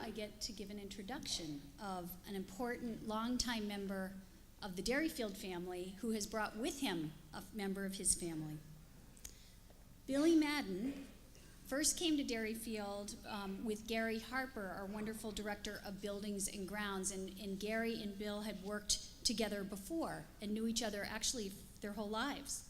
I get to give an introduction of an important longtime member of the Derryfield family who has brought with him a member of his family. Billy Madden first came to Derryfield with Gary Harper, our wonderful director of buildings and grounds, and Gary and Bill had worked together before and knew each other actually their whole lives.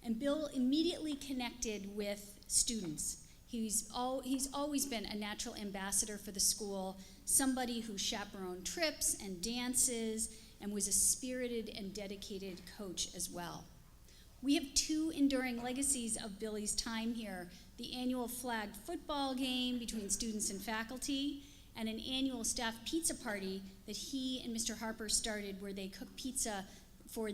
And Bill immediately connected with students. He's always been a natural ambassador for the school, somebody who chaperoned trips and dances and was a spirited and dedicated coach as well. We have two enduring legacies of Billy's time here: the annual flagged football game between students and faculty, and an annual staff pizza party that he and Mr. Harper started, where they cook pizza for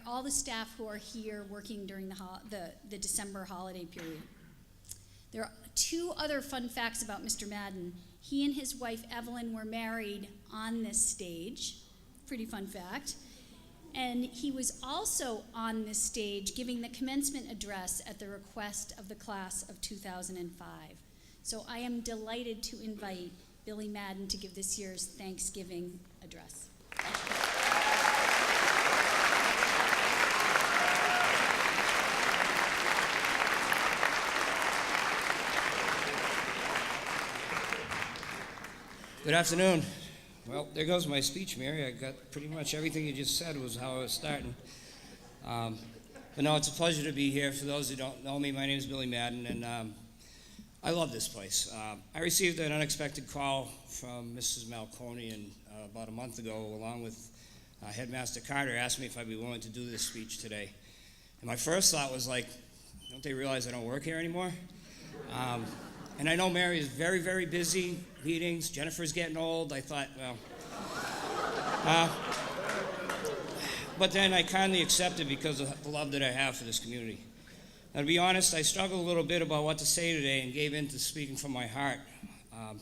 all the staff who are here working during the December holiday period. There are two other fun facts about Mr. Madden. He and his wife Evelyn were married on this stage. Pretty fun fact. And he was also on this stage giving the commencement address at the request of the class of 2005. So I am delighted to invite Billy Madden to give this year's Thanksgiving address. Good afternoon. Well, there goes my speech, Mary. I got pretty much everything you just said was how I was starting. But no, it's a pleasure to be here. For those who don't know me, my name is Billy Madden, and I love this place. I received an unexpected call from Mrs. Malconian about a month ago, along with Headmaster Carter, asked me if I'd be willing to do this speech today. And my first thought was like, don't they realize I don't work here anymore? And I know Mary is very, very busy, meetings. Jennifer's getting old. I thought, well. But then I kindly accepted because of the love that I have for this community. Now, to be honest, I struggled a little bit about what to say today and gave in to speaking from my heart.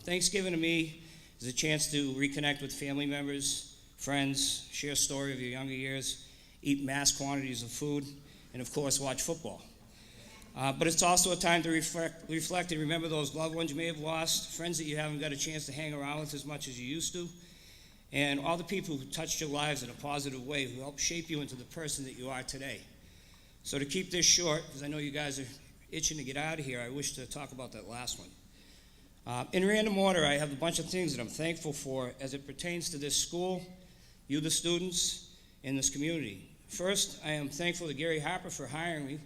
Thanksgiving to me is a chance to reconnect with family members, friends, share a story of your younger years, eat mass quantities of food, and of course, watch football. But it's also a time to reflect and remember those loved ones you may have lost, friends that you haven't got a chance to hang around with as much as you used to, and all the people who touched your lives in a positive way, who helped shape you into the person that you are today. So to keep this short, because I know you guys are itching to get out of here, I wish to talk about that last one. In random order, I have a bunch of things that I'm thankful for as it pertains to this school, you the students, and this community. First, I am thankful to Gary Harper for hiring me.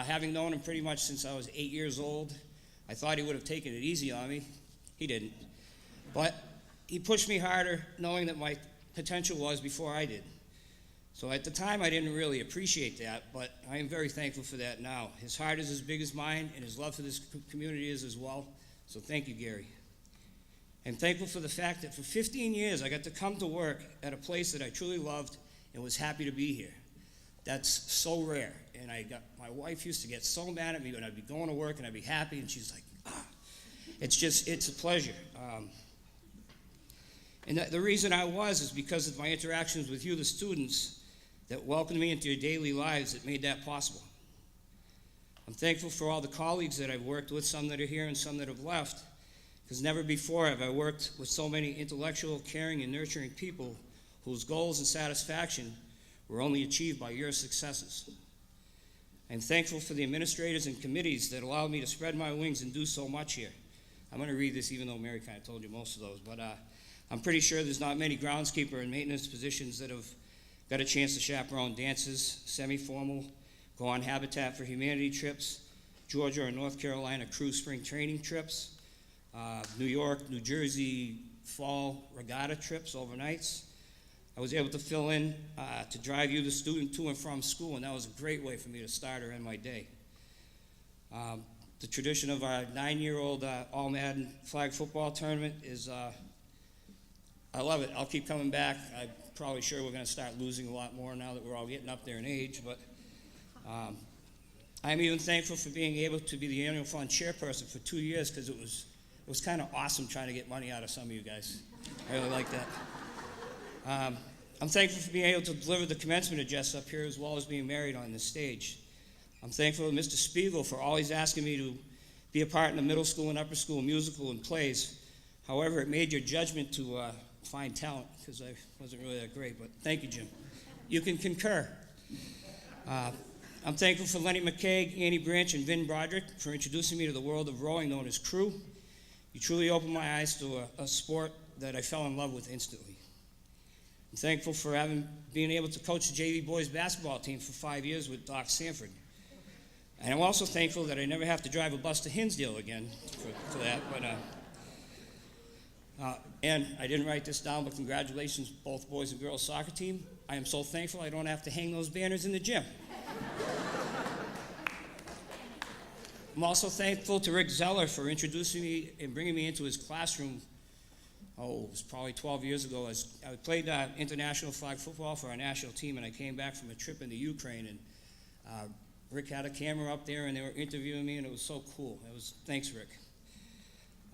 Having known him pretty much since I was 8 years old, I thought he would have taken it easy on me. He didn't. But he pushed me harder, knowing that my potential was before I did. So at the time, I didn't really appreciate that, but I am very thankful for that now. His heart is as big as mine, and his love for this community is as well. So thank you, Gary. I'm thankful for the fact that for 15 years, I got to come to work at a place that I truly loved and was happy to be here. That's so rare. And my wife used to get so mad at me when I'd be going to work and I'd be happy, and she's like, it's a pleasure. And the reason I is because of my interactions with you, the students, that welcomed me into your daily lives that made that possible. I'm thankful for all the colleagues that I've worked with, some that are here and some that have left, because never before have I worked with so many intellectual, caring, and nurturing people whose goals and satisfaction were only achieved by your successes. I'm thankful for the administrators and committees that allowed me to spread my wings and do so much here. I'm going to read this even though Mary kind of told you most of those, but I'm pretty sure there's not many groundskeeper and maintenance positions that have got a chance to chaperone dances, semi-formal, go on Habitat for Humanity trips, Georgia or North Carolina crew spring training trips, New York, New Jersey fall regatta trips overnights. I was able to fill in to drive you, the student, to and from school, and that was a great way for me to start or end my day. The tradition of our 9-year-old All Madden flag football tournament is, I love it. I'll keep coming back. I'm probably sure we're going to start losing a lot more now that we're all getting up there in age, but I'm even thankful for being able to be the annual fund chairperson for 2 years, because it was kind of awesome trying to get money out of some of you guys. I really like that. I'm thankful for being able to deliver the commencement address up here, as well as being married on this stage. I'm thankful to Mr. Spiegel for always asking me to be a part in the middle school and upper school musical and plays, However, it made your judgment to find talent, because I wasn't really that great, but thank you, Jim. You can concur. I'm thankful for Lenny McCaig, Annie Branch, and Vin Broderick for introducing me to the world of rowing known as crew. You truly opened my eyes to a sport that I fell in love with instantly. I'm thankful for being able to coach the JV boys basketball team for 5 years with Doc Sanford. And I'm also thankful that I never have to drive a bus to Hinsdale again for that. And I didn't write this down, but congratulations, both boys and girls soccer team. I am so thankful I don't have to hang those banners in the gym. I'm also thankful to Rick Zeller for introducing me and bringing me into his classroom. It was probably 12 years ago. I played international flag football for our national team, and I came back from a trip into Ukraine, and Rick had a camera up there, and they were interviewing me, and it was so cool. Thanks, Rick.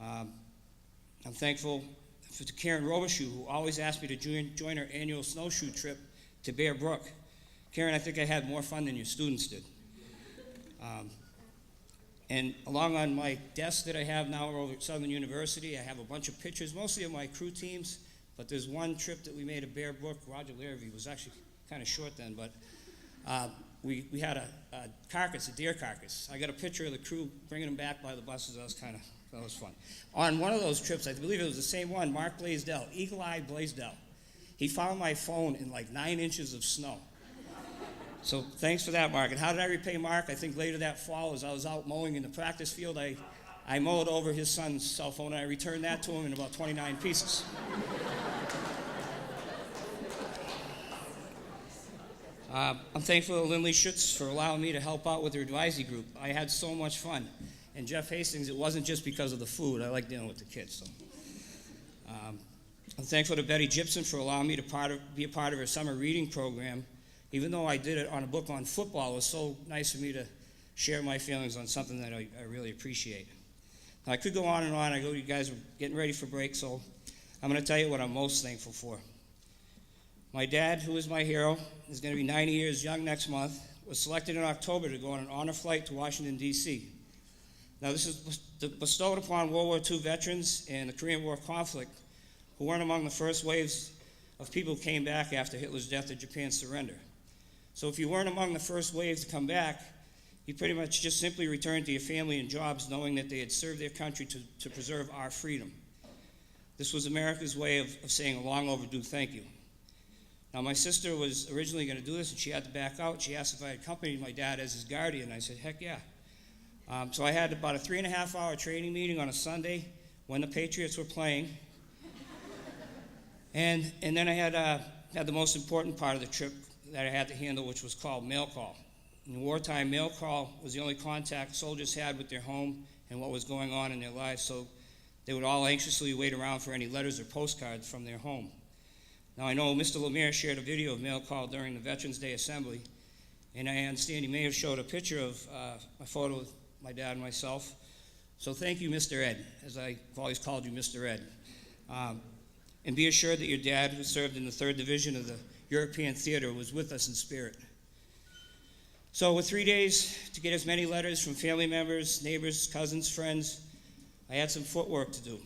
I'm thankful for Karen Robershoe, who always asked me to join her annual snowshoe trip to Bear Brook. Karen, I think I had more fun than your students did. And along on my desk that I have now over at Southern University, I have a bunch of pictures, mostly of my crew teams, but there's one trip that we made at Bear Brook. Roger Larrabee was actually kind of short then, but we had a deer carcass. I got a picture of the crew bringing them back by the buses. That was fun. On one of those trips, I believe it was the same one, Mark Blaisdell, Eagle-Eye Blaisdell. He found my phone in like 9 inches of snow. So thanks for that, Mark. And how did I repay Mark? I think later that fall, as I was out mowing in the practice field, I mowed over his son's cell phone, and I returned that to him in about 29 pieces. I'm thankful to Lindley Schutz for allowing me to help out with their advisory group. I had so much fun. And Jeff Hastings, it wasn't just because of the food. I like dealing with the kids. So. I'm thankful to Betty Gibson for allowing me to be a part of her summer reading program. Even though I did it on a book on football, it was so nice for me to share my feelings on something that I really appreciate. Now, I could go on and on. I know you guys are getting ready for break, so I'm going to tell you what I'm most thankful for. My dad, who is my hero, is going to be 90 years young next month, was selected in October to go on an honor flight to Washington, D.C. Now, this is bestowed upon World War II veterans and the Korean War conflict who weren't among the first waves of people who came back after Hitler's death or Japan's surrender. So if you weren't among the first waves to come back, you pretty much just simply returned to your family and jobs knowing that they had served their country to preserve our freedom. This was America's way of saying a long overdue thank you. Now, my sister was originally going to do this, and she had to back out. She asked if I accompanied my dad as his guardian. I said, heck yeah. So I had about a 3.5-hour training meeting on a Sunday when the Patriots were playing. And then I had the most important part of the trip that I had to handle, which was called mail call. In wartime, mail call was the only contact soldiers had with their home and what was going on in their lives, so they would all anxiously wait around for any letters or postcards from their home. Now, I know Mr. Lemire shared a video of mail call during the Veterans Day Assembly, and I understand he may have showed a picture of a photo of my dad and myself. So thank you, Mr. Ed, as I've always called you Mr. Ed. And be assured that your dad, who served in the 3rd Division of the European Theater, was with us in spirit. So with 3 days to get as many letters from family members, neighbors, cousins, friends, I had some footwork to do.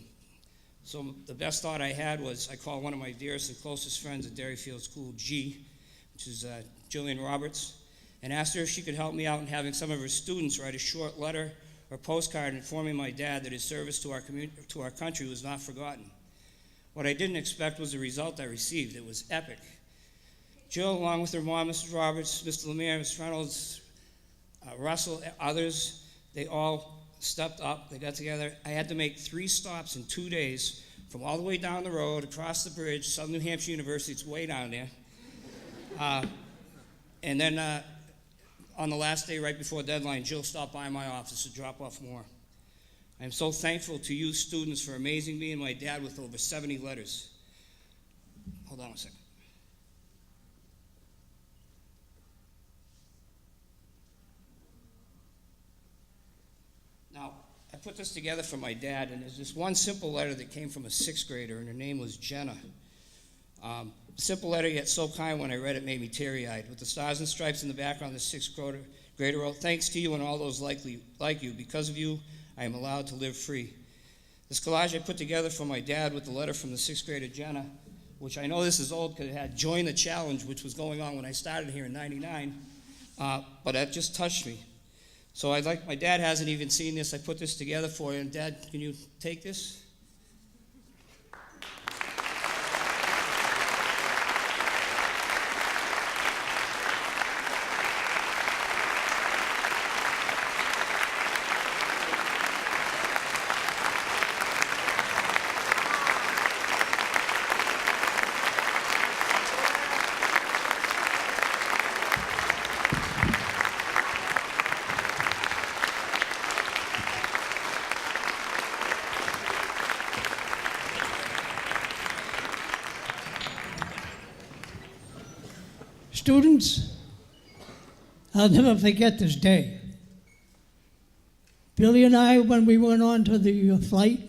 So the best thought I had was I called one of my dearest and closest friends at Derryfield School, G, which is Jillian Roberts, and asked her if she could help me out in having some of her students write a short letter or postcard informing my dad that his service to our country was not forgotten. What I didn't expect was the result I received. It was epic. Jill, along with her mom, Mrs. Roberts, Mr. Lemire, Ms. Reynolds, Russell, others, they all stepped up. They got together. I had to make 3 stops in 2 days from all the way down the road, across the bridge, Southern New Hampshire University. It's way down there. And then on the last day, right before deadline, Jill stopped by my office to drop off more. I am so thankful to you students for amazing me and my dad with over 70 letters. Hold on a second. Now, I put this together for my dad, and there's this one simple letter that came from a 6th grader, and her name was Jenna. Simple letter, yet so kind. When I read it, made me teary-eyed. With the stars and stripes in the background, the 6th grader wrote, "Thanks to you and all those like you. Because of you, I am allowed to live free. This collage I put together for my dad with the letter from the 6th grader Jenna, which I know this is old because it had "Join the Challenge," which was going on when I started here in '99, but that just touched me. So my dad hasn't even seen this. I put this together for you, and Dad, can you take this? Students, I'll never forget this day. Billy and I, when we went on to the flight,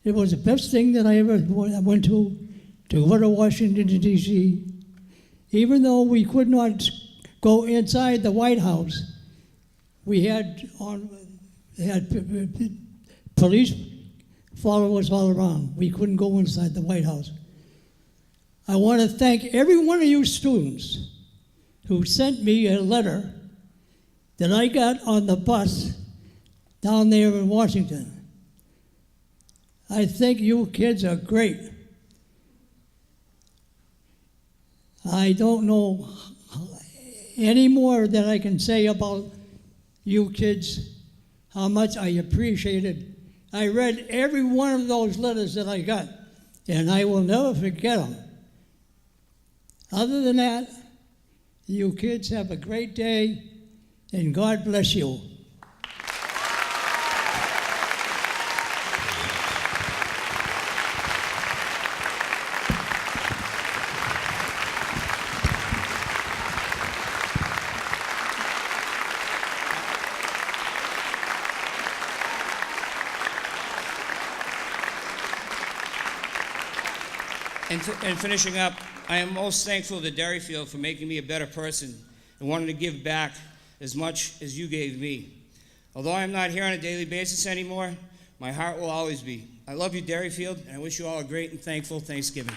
it was the best thing that I ever went to go to Washington, D.C. Even though we could not go inside the White House, we had police follow us all around. We couldn't go inside the White House. I want to thank every one of you students who sent me a letter that I got on the bus down there in Washington. I think you kids are great. I don't know any more that I can say about you kids, how much I appreciate it. I read every one of those letters that I got, and I will never forget them. Other than that, you kids have a great day, and God bless you. And finishing up, I am most thankful to Derryfield for making me a better person and wanting to give back as much as you gave me. Although I am not here on a daily basis anymore, my heart will always be. I love you, Derryfield, and I wish you all a great and thankful Thanksgiving.